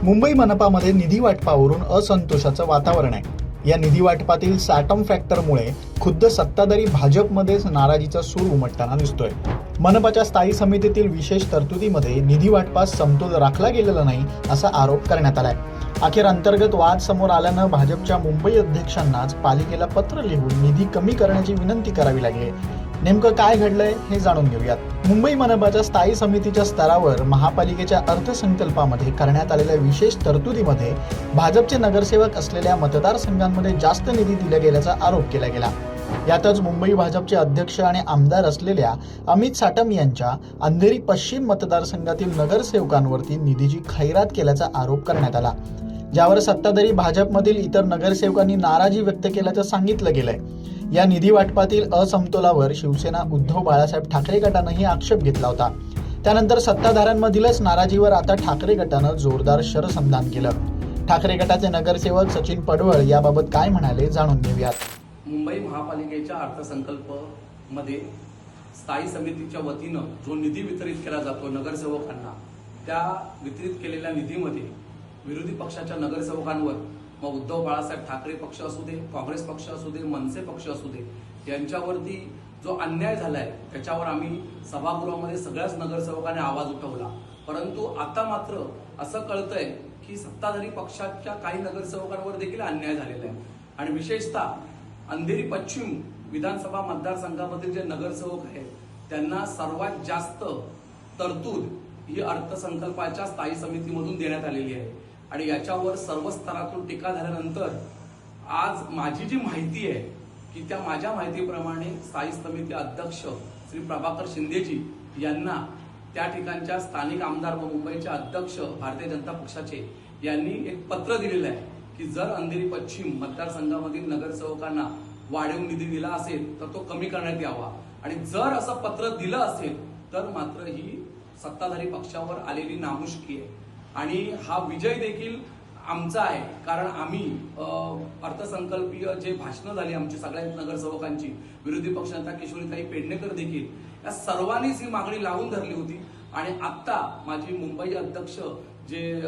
मुंबई मनपामध्ये निधी वाटपावरून असंतोषाचं वातावरण आहे। या निधी वाटपातील सॅटम फॅक्टरमुळे खुद्द सत्ताधारी भाजपमध्येच नाराजीचा सूर उमटताना दिसतोय। मनपाच्या स्थायी समितीतील विशेष तरतुदीमध्ये निधी वाटपास समतोल राखला गेलेला नाही असा आरोप करण्यात आलाय। अखेर अंतर्गत वाद समोर आल्यानं भाजपच्या मुंबई अध्यक्षांनाच पालिकेला पत्र लिहून निधी कमी करण्याची विनंती करावी लागली। नेमकं काय घडलंय हे जाणून घेऊयात। मुंबई मनपाच्या स्थायी समितीच्या स्तरावर महापालिकेच्या अर्थसंकल्पामध्ये करण्यात आलेल्या विशेष तरतुदीमध्ये भाजपचे नगरसेवक असलेल्या मतदारसंघांमध्ये जास्त निधी दिला गेल्याचा आरोप केला गेला। यातच मुंबई भाजपचे अध्यक्ष आणि आमदार असलेल्या अमित साटम यांच्या अंधेरी पश्चिम मतदारसंघातील नगरसेवकांवरती निधीची खैरात केल्याचा आरोप करण्यात आला, ज्यावर सत्ताधारी भाजपमधील इतर नगरसेवकांनी नाराजी व्यक्त केल्याचं सांगितलं गेलंय। या निधी वाटपातील असमतोलावर शिवसेना उद्धव बाळासाहेब ठाकरे गटानंही आक्षेप घेतला होता। त्यानंतर सत्ताधाऱ्यांमधीलच नाराजीवर आता ठाकरे गटानं जोरदार शरसंधान केलं। ठाकरे गटाचे नगरसेवक सचिन पडवळ याबाबत काय म्हणाले जाणून घेऊयात। मुंबई महापालिकेच्या अर्थसंकल्प मध्ये स्थायी समितीच्या वतीनं जो निधी वितरित केला जातो नगरसेवकांना, त्या वितरित केलेल्या निधीमध्ये विरोधी पक्षाच्या नगरसेवकांवर, मग उद्धव बाळासाहेब ठाकरे पक्ष असू दे, काँग्रेस पक्ष असू दे, मनसे पक्ष असू दे, यांच्यावरती जो अन्याय झालाय त्याच्यावर आम्ही सभागृहामध्ये सगळ्याच नगरसेवकांनी आवाज उठवला। परंतु आता मात्र असं कळतंय की सत्ताधारी पक्षाच्या काही नगरसेवकांवर देखील अन्याय झालेला आहे आणि विशेषतः अंधेरी पश्चिम विधानसभा मतदारसंघामधील जे नगरसेवक आहेत त्यांना सर्वात जास्त तरतूद ही अर्थसंकल्पाच्या स्थायी समितीमधून देण्यात आलेली आहे आणि याच्यावर सर्व स्तरातून टीका झाल्यानंतर आज माझी जी माहिती आहे की त्या माझ्या माहितीप्रमाणे स्थायी समिती अध्यक्ष श्री प्रभाकर शिंदेजी यांना त्या ठिकाणच्या स्थानिक आमदार व मुंबईचे अध्यक्ष भारतीय जनता पक्षाचे यांनी एक पत्र दिलेलं आहे की जर अंधेरी पश्चिम मतदारसंघामधील नगरसेवकांना वाढीव निधी दिला असेल तर तो कमी करण्यात यावा आणि जर असं पत्र दिलं असेल तर मात्र ही सत्ताधारी पक्षावर आलेली नामुष्की आहे आणि हा विजय देखील आमचा आहे। कारण आम्ही अर्थसंकल्पीय जे भाषणं झाली आमची सगळ्या नगरसेवकांची, विरोधी पक्षनेता किशोरीताई पेडणेकर देखील, या सर्वांनीच ही मागणी लावून धरली होती आणि आता माझी मुंबई अध्यक्ष जे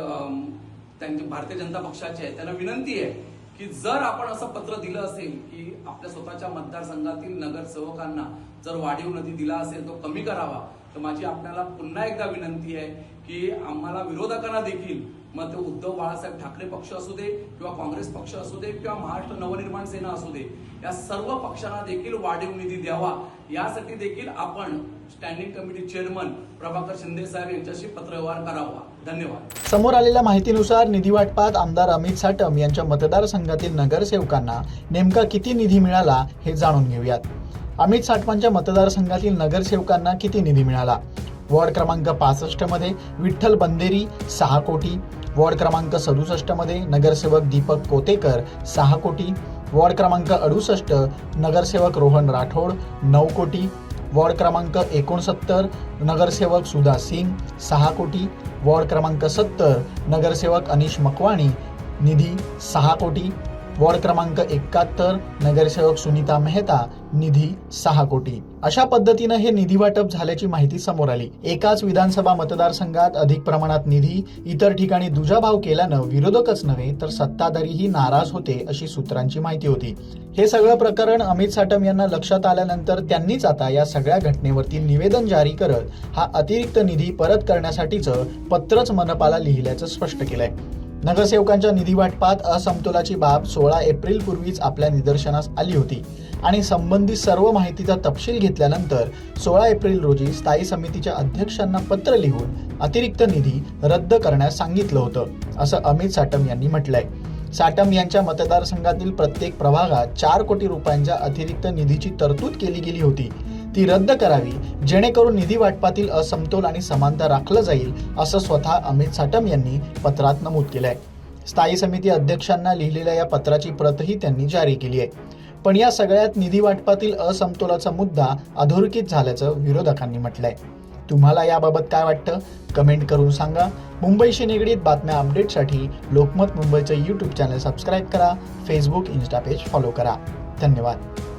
त्यांचे भारतीय जनता पक्षाचे आहे त्यांना विनंती आहे की जर आपण असं पत्र दिलं असेल की आपल्या स्वतःच्या मतदारसंघातील नगरसेवकांना जर वाढीव निधी दिला असेल तो कमी करावा, तर माझी आपल्याला पुन्हा एकदा विनंती आहे की आम्हाला विरोधकांना देखील, मग ते उद्धव बाळासाहेब ठाकरे पक्ष असू दे किंवा काँग्रेस पक्ष असू दे किंवा महाराष्ट्र नवनिर्माण सेना असू दे, या सर्व पक्षांना देखील वाढीव निधी द्यावा, यासाठी देखील आपण standing committee chairman Prabhakar Shinde साहेब यांच्याशी पत्रव्यवहार करावा। धन्यवाद। समोर आलेल्या माहितीनुसार निधी वाटपात आमदार अमित साटम यांच्या मतदारसंघातील नगरसेवकांना नेमका किती निधी मिळाला हे जाणून घेऊयात। अमित साटमांच्या मतदारसंघातील नगरसेवकांना किती निधी मिळाला? वॉर्ड क्रमांक 65 मध्ये विठ्ठल बंदेरी 6 कोटी, वॉर्ड क्रमांक 67 मध्ये नगरसेवक दीपक कोतेकर 6 कोटी, वॉर्ड क्रमांक 68 नगरसेवक रोहन राठोड 9 कोटी, वॉर्ड क्रमांक 69 नगरसेवक सुधा सिंग 6 कोटी, वॉर्ड क्रमांक 70 नगरसेवक अनिश मकवाणी निधी 6 कोटी, वॉर्ड क्रमांक 71 नगरसेवक सुनीता मेहता निधी 6 कोटी। अशा पद्धतीनं हे निधी वाटप झाल्याची माहिती समोर आली। एकाच विधानसभा मतदारसंघात अधिक प्रमाणात निधी इतर ठिकाणी दुजाभाव केल्यानं विरोधकच नव्हे तर सत्ताधारीही नाराज होते अशी सूत्रांची माहिती होती। हे सगळं प्रकरण अमित साटम यांना लक्षात आल्यानंतर त्यांनीच आता या सगळ्या घटनेवरती निवेदन जारी करत हा अतिरिक्त निधी परत करण्यासाठीचं पत्रच मनपाला लिहिल्याचं स्पष्ट केलंय। नगरसेवकांच्या निधी वाटपात असमतोलाची बाब 16 एप्रिल पूर्वीच आपल्या निदर्शनास आली होती आणि संबंधित सर्व माहितीचा तपशील घेतल्यानंतर 16 एप्रिल रोजी स्थायी समितीच्या अध्यक्षांना पत्र लिहून अतिरिक्त निधी रद्द करण्यास सांगितलं होतं असं अमित साटम यांनी म्हटलंय। साटम यांच्या मतदारसंघातील प्रत्येक प्रभागात 4 कोटी रुपयांच्या अतिरिक्त निधीची तरतूद केली गेली होती, ती रद्द करावी जेणेकरून निधी वाटपातील असमतोल आणि समानता राखलं जाईल असं स्वतः अमित साटम यांनी पत्रात नमूद केलंय। स्थायी समिती अध्यक्षांना लिहिलेल्या या पत्राची प्रतही त्यांनी जारी केली आहे। पण या सगळ्यात निधी वाटपातील असमतोलाचा मुद्दा अधोरेखित झाल्याचं विरोधकांनी म्हटलंय। तुम्हाला याबाबत काय वाटतं कमेंट करून सांगा। मुंबईशी निगडीत बातम्या अपडेटसाठी लोकमत मुंबईचं YouTube चॅनल सबस्क्राईब करा, फेसबुक, इन्स्टा पेज फॉलो करा। धन्यवाद।